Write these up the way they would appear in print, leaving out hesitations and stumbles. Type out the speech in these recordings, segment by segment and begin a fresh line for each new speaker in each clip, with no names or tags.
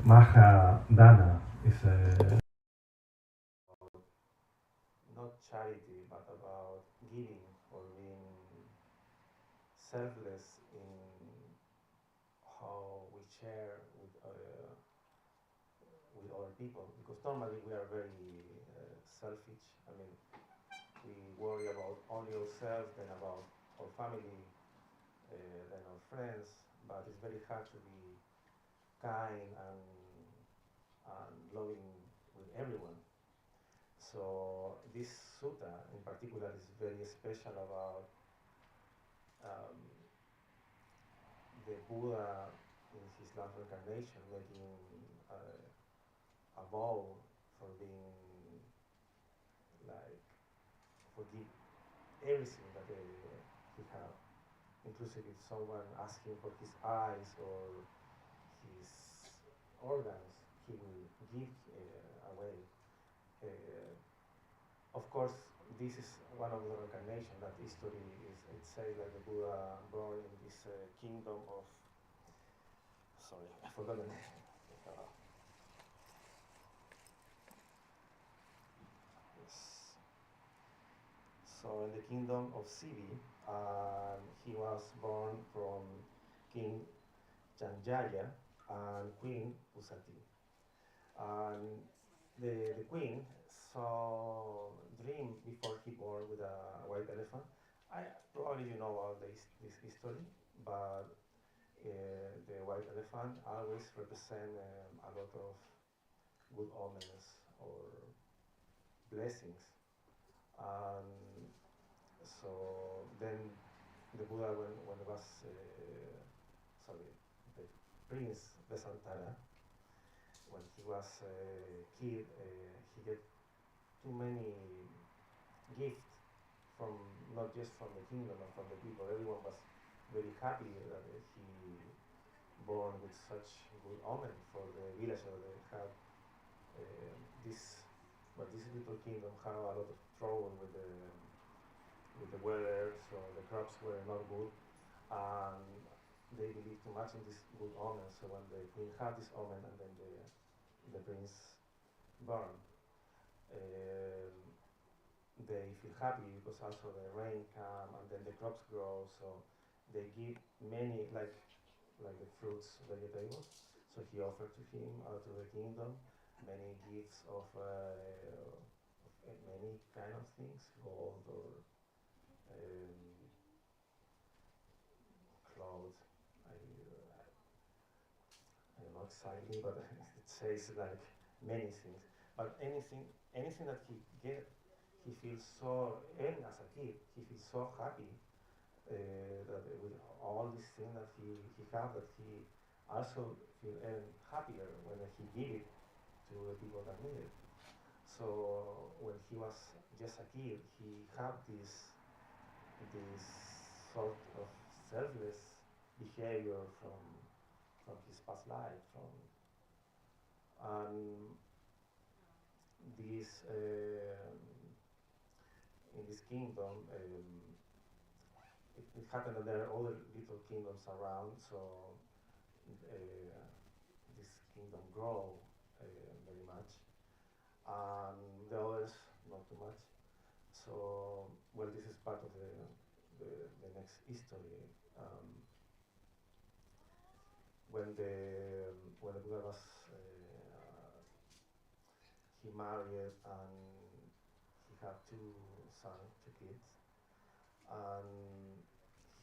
Mahadana is a
not charity, but about giving or being selfless in how we share with other people. Because normally we are very selfish. I mean, we worry about only ourselves, then about our family, then our friends. But it's very hard to be kind and loving with everyone. So this sutta in particular is very special about um, the Buddha in his last reincarnation making a vow for being like forgive everything that he had, inclusive if someone asked him for his eyes or his organs, he will give away. Uh, of course, this is one of the reincarnation that history is. It says that the Buddha born in this kingdom of. Sorry, I forgot the name. Yes. So in the kingdom of Sivi, he was born from King Janjaya and Queen Usati. And the queen saw dream before he born with a white elephant. I probably you know all this history, but the white elephant always represent a lot of good omens or blessings. And so then the Buddha, when it was sorry, the prince Besantara, when he was a kid, he get too many gifts from not just from the kingdom but from the people. Everyone was very happy that he born with such good omen for the village that they had this. But this little kingdom had a lot of trouble with the weather, so the crops were not good, and they believed too much in this good omen. So when the queen had this omen, and then the prince born, um, they feel happy because also the rain come and then the crops grow. So they give many like the fruits, vegetables. So he offered to him out of the kingdom many gifts of many kind of things, gold or um, clothes. I don't know exactly, but it says like many things. But anything that he get, he feels so. And as a kid, he feels so happy that with all these things that he have, that he also feel happier when he give it to the people that need it. So when he was just a kid, he had this sort of selfless behavior from his past life, from and this in this kingdom. It happened that there are other little kingdoms around, so this kingdom grow very much, and the others not too much. So, well, this is part of the next history. Um, when the Buddha was he married and he had two sons, two kids, and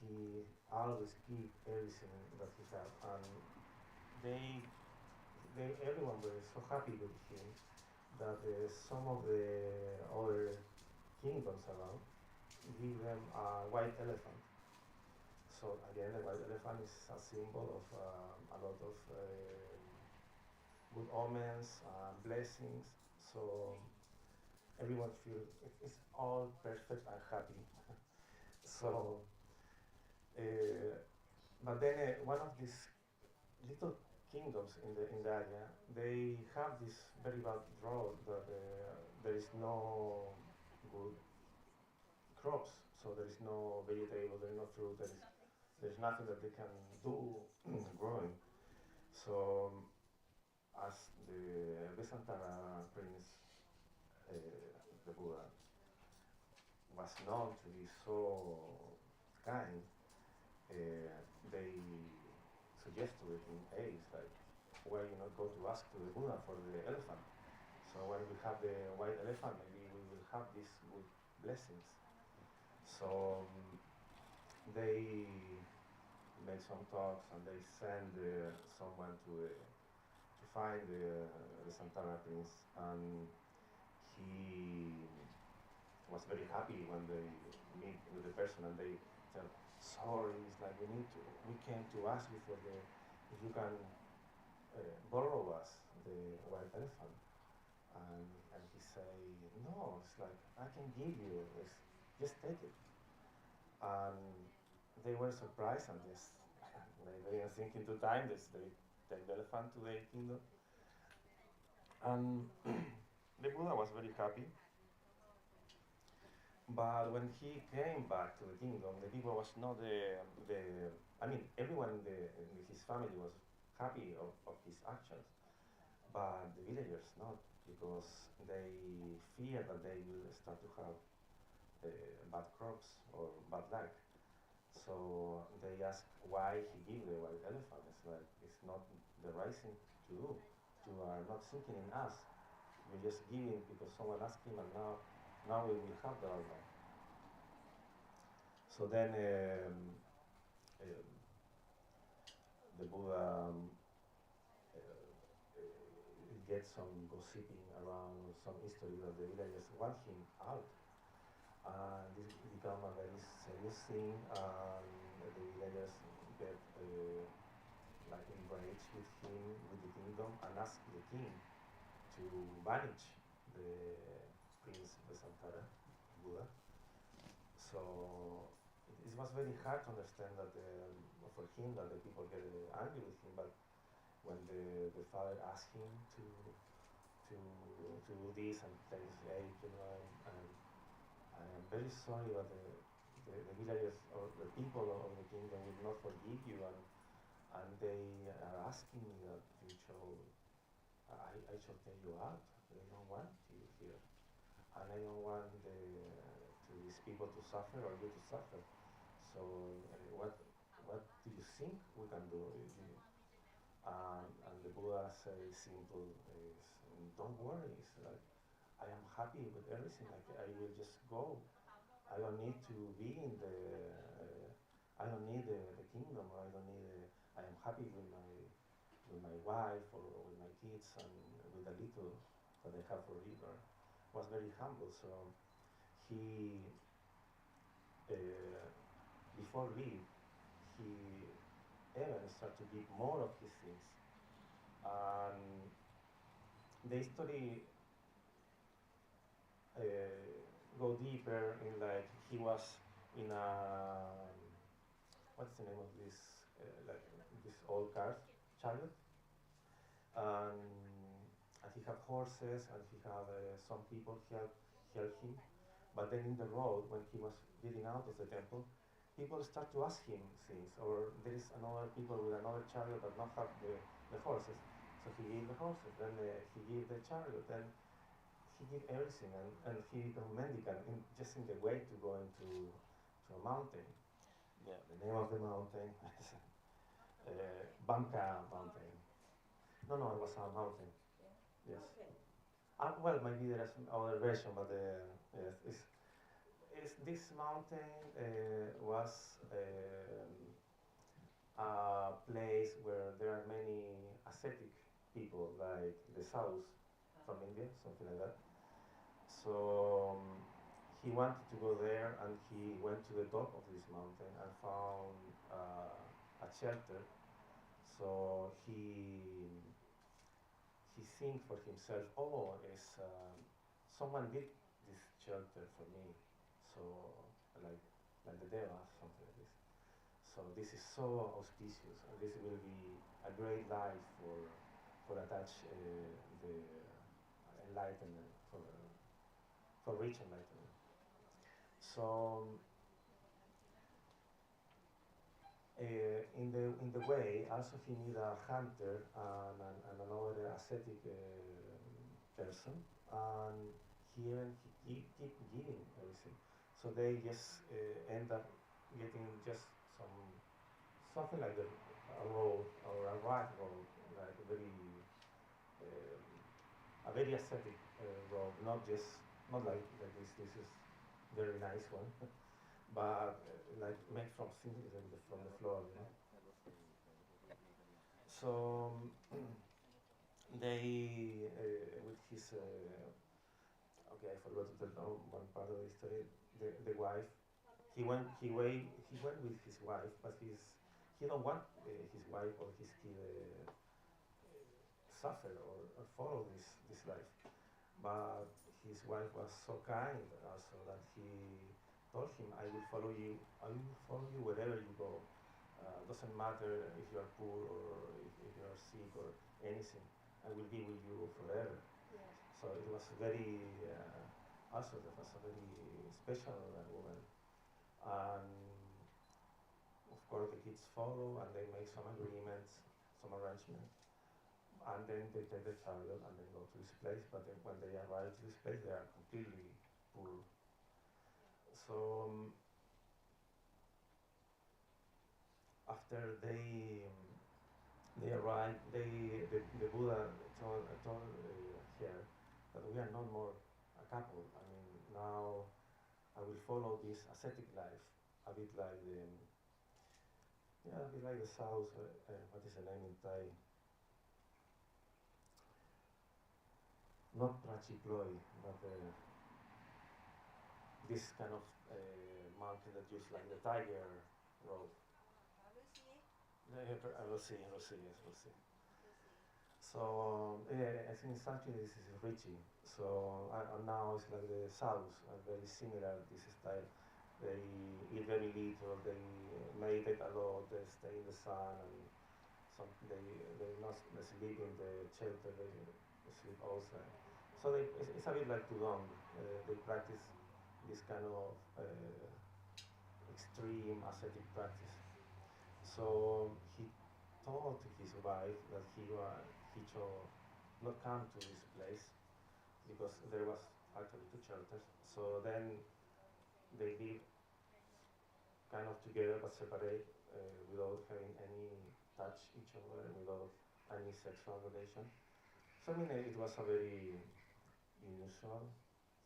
he always give everything that he had, and they everyone was so happy with him that some of the other kingdoms around give them a white elephant. So again, the white elephant is a symbol of a lot of good omens and blessings. So everyone feels it's all perfect and happy. So, uh, but then one of these little kingdoms in the area, they have this very bad drought that there is no good crops, so there is no vegetable, there is no fruit, there is nothing that they can do growing. So the Vesantara prince, the Buddha, was known to be so kind, they suggested him, hey, it's like, why you not go to ask to the Buddha for the elephant? So when we have the white elephant, maybe we will have these good blessings. So they made some talks and they sent someone to find the Santana prince, and he was very happy when they meet with the person and they tell, sorry, it's like we came to ask you for if you can borrow us the white elephant. And he say, no, it's like, I can give you, just take it. And they were surprised and they didn't think into time, they take the elephant to the kingdom. And the Buddha was very happy. But when he came back to the kingdom, the people was not everyone in his family was happy of his actions, but the villagers not, because they fear that they will start to have bad crops or bad luck. So they ask why he gave the white elephant. It's like, it's not the right thing to do. You are not thinking in us. You're just giving because someone asked him, and now we will have the order. So then the Buddha gets some gossiping around, some history that the villagers want him out. This become a very serious thing, and the villagers get like enraged with him, with the kingdom, and ask the king to manage the Prince Vesantara, Buddha. So it was very hard to understand that for him that the people get angry with him, but when the father asked him to do this and says, hey, I am very sorry that the villagers or the people of the kingdom will not forgive you, and they are asking me that I should take you out. They don't want you here, and I don't want these people to suffer or you to suffer. So what do you think we can do? And the Buddha says simple is, don't worry. It's like, I am happy with everything. Like, I will just go. I don't need to be in I don't need the kingdom. I don't need. I am happy with my wife or with my kids and with the little that I have for river. Was very humble. So he before leave, he even started to give more of his things. And the history go deeper in, like, he was in a, what's the name of this, like this old car, chariot, and he had horses and he had some people help him. But then in the road, when he was getting out of the temple, people start to ask him things, or there is another people with another chariot that not have the horses. So he gave the horses, then he gave the chariot, then he gave everything, and he became mendicant just in the way to go into a mountain. Yeah, the name of the mountain is Banca Mountain. No, it was a mountain. Yes. Okay. Well, maybe there is another version, but yes, this mountain was a place where there are many ascetic people, like the south from India, something like that. So he wanted to go there, and he went to the top of this mountain and found a shelter. So he think for himself, oh, someone did this shelter for me. So like the Deva, something like this. So this is so auspicious, and this will be a great life for attach the enlightenment, for rich enlightenment. So In the way, also he meet a hunter and another ascetic person, and he keep giving everything. So they just end up getting just something like a road or a right road, like a very ascetic road, not like this. This is very nice one, but like made from things from the floor, you know. So they with his okay, I forgot to tell one part of the story. The wife, he went with his wife, but he don't want his wife or his kid suffer or follow this life. But his wife was so kind also that he told him, I will follow you wherever you go. Doesn't matter if you are poor or if you are sick or anything. I will be with you forever. Yes. So it was very, also that was a very special woman. And of course the kids follow and they make some agreements, some arrangements. And then they take the chariot and then go to this place, but then when they arrive to this place, they are completely poor. So after they arrive, the Buddha told here that we are no more a couple. I mean, now I will follow this ascetic life, a bit like a bit like the South. What is the name in Thai? Not Prachiploi, but this kind of mountain that use like the tiger road. Lucy, yes, Lucy. So I think exactly this is Richie. So now it's like the South, very similar this style. They eat very little, they meditate a lot, they stay in the sun, and they not sleep in the shelter, they sleep outside. So it's a bit like Tudong. They practice this kind of extreme ascetic practice. So he told his wife that he should not come to this place because there was actually two shelters. So then they live kind of together but separate without having any touch each other, without any sexual relation. So I mean, it was a very unusual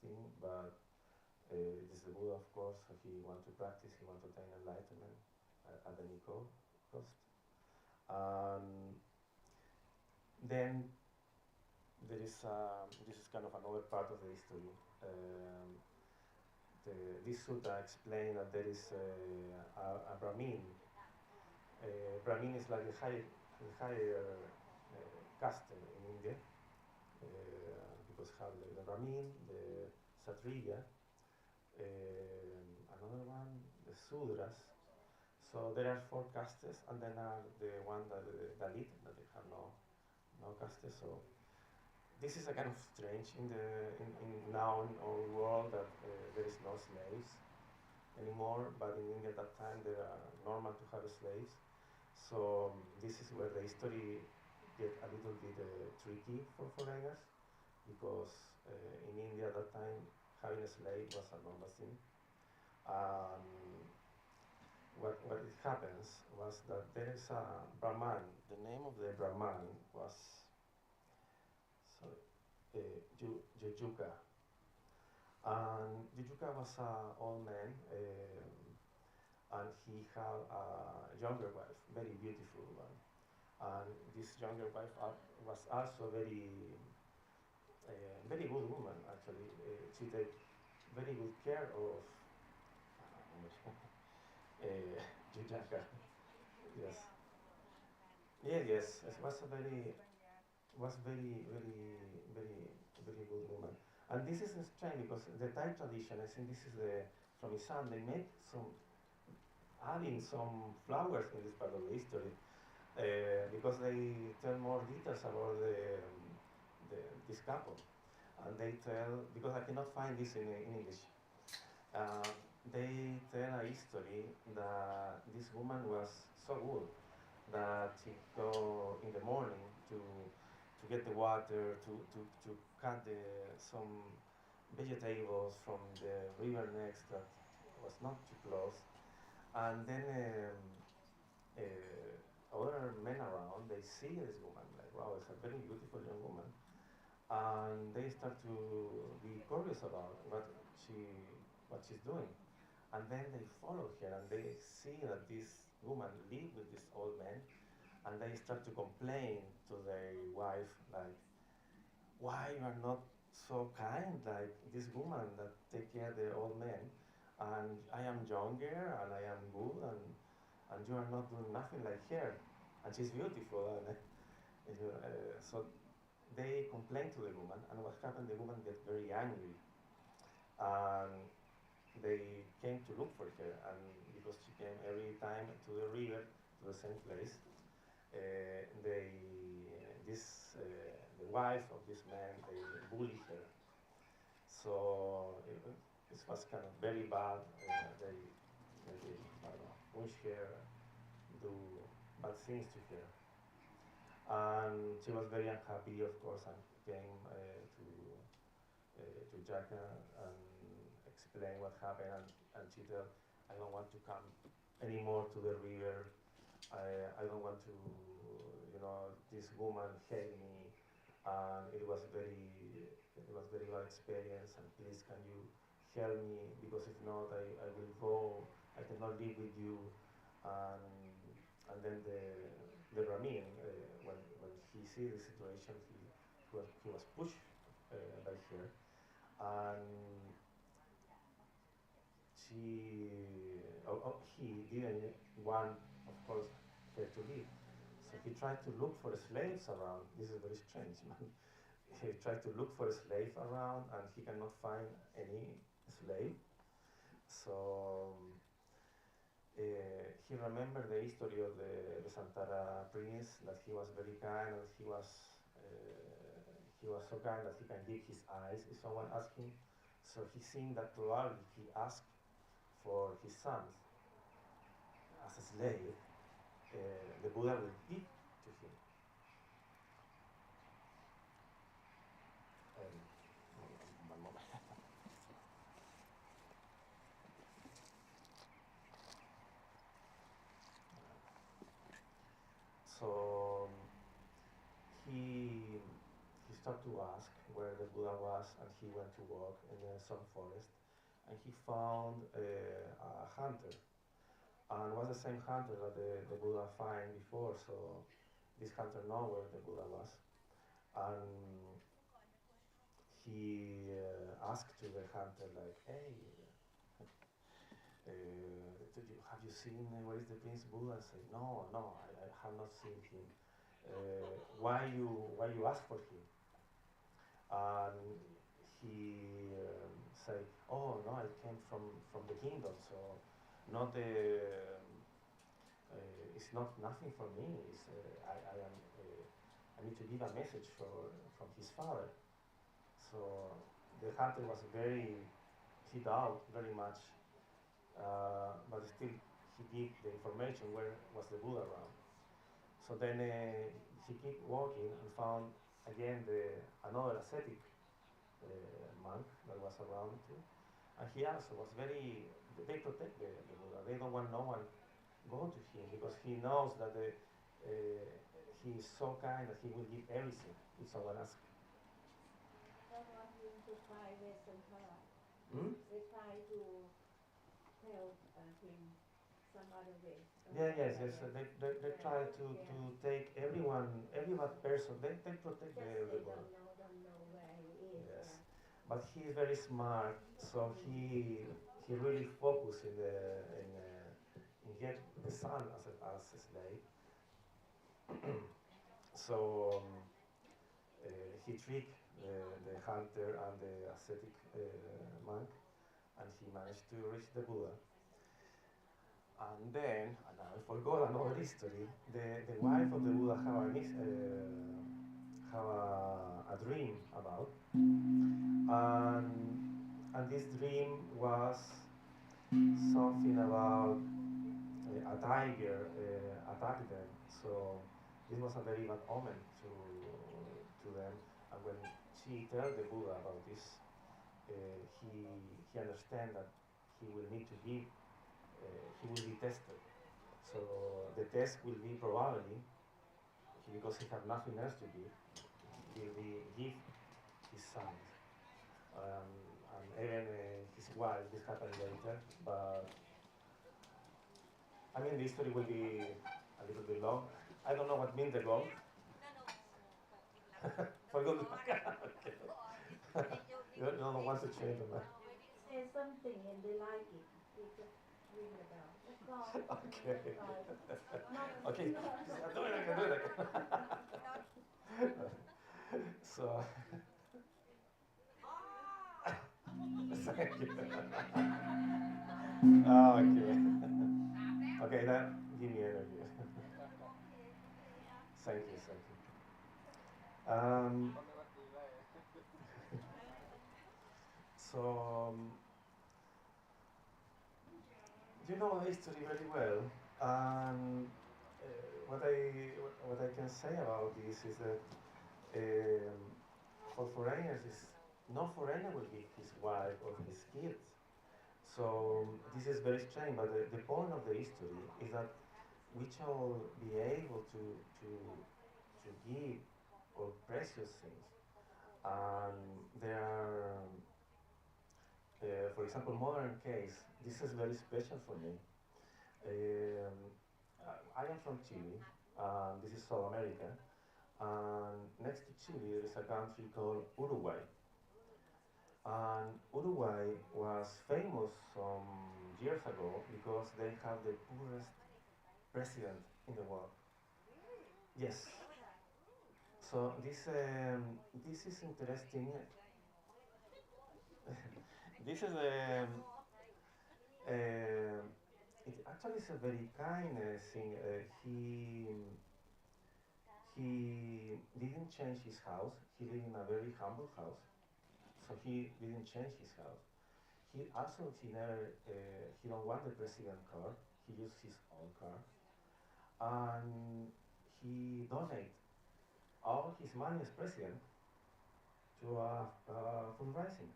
thing, but this is the Buddha, of course. So he wanted to practice, he wanted to attain enlightenment at any cost. Then this is kind of another part of the history. This sutta explains that there is a Brahmin. Brahmin is like the higher caste in India, because have the Brahmin, the Satriya, another one, the Sudras. So there are four castes, and then are the one that the Dalit, that they have no caste. So this is a kind of strange in now in our world that there is no slaves anymore, but in India at that time they are normal to have slaves. So this is where the history get a little bit tricky for foreigners, because in India at that time having a slave was a normal thing. What it happens was that there is a Brahman. The name of the Brahman was Jujuka. And Jujuka was an old man, and he had a younger wife, very beautiful one. And this younger wife was also very good woman actually. She take very good care of Jujaka. Yes. Yeah, yes. It was a very good woman. And this is strange because the Thai tradition, I think this is from Isan, they make adding some flowers in this part of the history, because they tell more details about this couple. And they tell, because I cannot find this in English, they tell a history that this woman was so good that she go in the morning to get the water, to cut some vegetables from the river next that was not too close. And then other men around, they see this woman, like, wow, it's a very beautiful young woman. And they start to be curious about what she's doing. And then they follow her and they see that this woman live with this old man, and they start to complain to their wife, like, why you are not so kind like this woman that take care of the old man, and I am younger and I am good, and you are not doing nothing like her, and she's beautiful. And so they complain to the woman, and what happened, the woman get very angry, and they came to look for her, and because she came every time to the river, to the same place, they this the wife of this man, they bully her. So it was kind of very bad. They maybe, I don't know, push her, do bad things to her, and she was very unhappy, of course, and came to Jaka and explain what happened, and she said, I don't want to come anymore to the river. I don't want to, this woman hate me, and it was very bad experience, and please can you help me, because if not, I will go, I cannot live with you. And then the Ramin, when he see the situation, he was pushed by her, and he didn't want, of course, her to leave. So he tried to look for slaves around. This is very strange, man. He tried to look for a slave around, and he cannot find any slave. So he remembered the history of the Santara prince, that he was very kind, and he was so kind that he can give his eyes if someone asks him. So he seen that probably he asked for his sons as a slave, the Buddha will give to him. One moment. So he started to ask where the Buddha was, and he went to walk in some forest, and he found a hunter, and was the same hunter that the Buddha find before. So this hunter know where the Buddha was, and he asked to the hunter, like, hey, have you seen where is the Prince Buddha? I said, no, I have not seen him. Why you ask for him? And he said, oh no, I came from the kingdom, so not the it's not nothing for me. It's, I need to give a message from his father. So the hunter was he doubt very much, but still he gave the information where was the Buddha around. So then he kept walking and found again another ascetic monk that was around too. And he also was they protect the Buddha. They don't want no one go to him, because he knows that he is so kind that he will give everything if someone asks.
They want him to try Western Thai. They try to help him some other way.
Yes. They try to take every person. They protect the Buddha.
Don't know where he is.
Yes, but he is very smart, so he really focused in get the son as a slave. So he tricked the hunter and the ascetic monk, and he managed to reach the Buddha. And then, and I forgot another history, the wife of the Buddha have a dream about, and this dream was something about a tiger attacked them. So this was a very bad omen to them. And when she tells the Buddha about this, he understands that he will need to give, he will be tested. So the test will be probably, because he have nothing else to give, will be give his son. And even his wife, this happened later, but I mean the story will be a little bit long. I don't know what means the long. For good luck. Okay. You don't want to change them.
Say something and they like it. They just ring the bell. That's all.
Okay.
That's all.
Okay. Do it again, do it again. So, thank you. Okay. Okay, that give me energy. Thank you, thank you. So, you know the history very well, and what I can say about this is that for foreigners, no foreigner will give his wife or his kids. So this is very strange, but the point of the history is that we shall be able to give all precious things, and there are, for example, modern case. This is very special for me. Um, I am from Chile. This is South America, and next to Chile there is a country called Uruguay. And Uruguay was famous some years ago because they have the poorest president in the world. Yes. So this is interesting. This is it actually is a very kind thing. He didn't change his house. He lived in a very humble house, so he didn't change his house. He never he don't want the president car. He used his own car, and he donate all his money as president to fundraising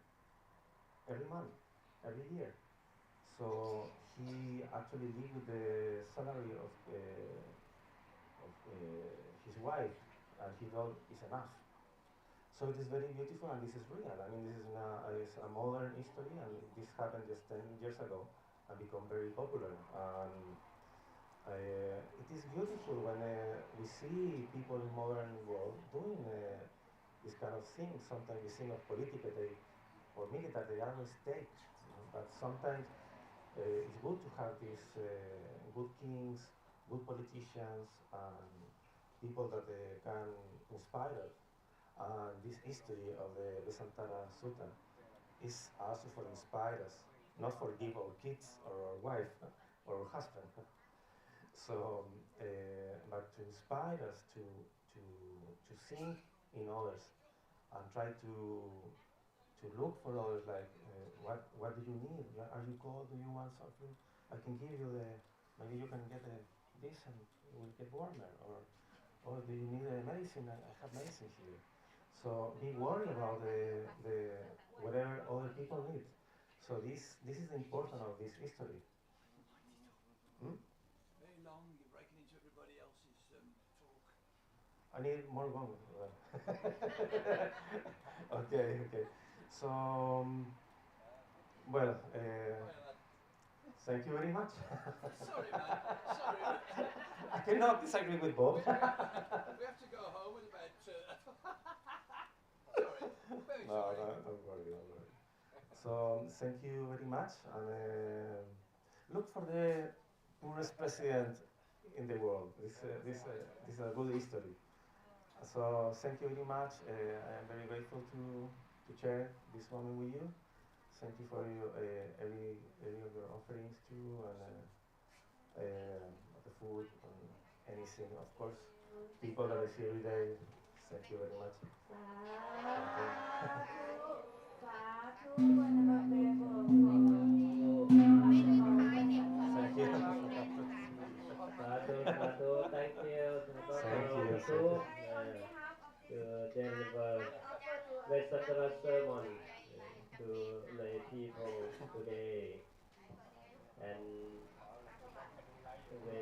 every month, every year. So he actually live with the salary of his wife, and he thought it's enough. So it is very beautiful, and this is real. I mean, this is a modern history, and this happened just 10 years ago and become very popular. It is beautiful when we see people in modern world doing this kind of thing. Sometimes we think of political or military, they are mistakes. You know? But sometimes it's good to have these good kings, good politicians, and people that can inspire us. This history of the Vesantara Sutta is also for inspire us, not for give our kids or our wife or our husband. So, but to inspire us to think in others and try to look for others. Like, what do you need? Are you cold? Do you want something? I can give you maybe you can get this and it will get warmer. Or do you need a medicine? I have medicine here. So be worried about the whatever other people need. So this is the importance of this history. Hmm?
Very long. You're breaking into everybody else's talk.
I need more gong. Okay. So well, thank you very much.
Sorry, man. Sorry.
I cannot disagree with Bob.
We have to go home at about. Sorry. Very
No,
sorry.
don't worry. So thank you very much, and look for the poorest president in the world. This is a good history. So thank you very much. I am very grateful to share this moment with you. Thank you for your, every of your offerings too, and the food and anything. Of course, people that I see every day. Thank you very much.
Satu, satu,
สุข
on behalf of this
to deliver
I offer to
Versatile sermon to lay people today and we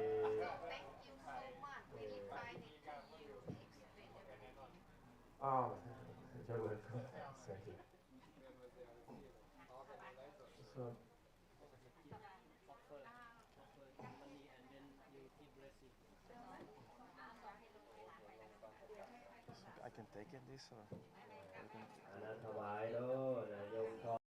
Oh, you're welcome. Thank you. So, I can take it this or you can.
ถวายเด้อนะโยมทอง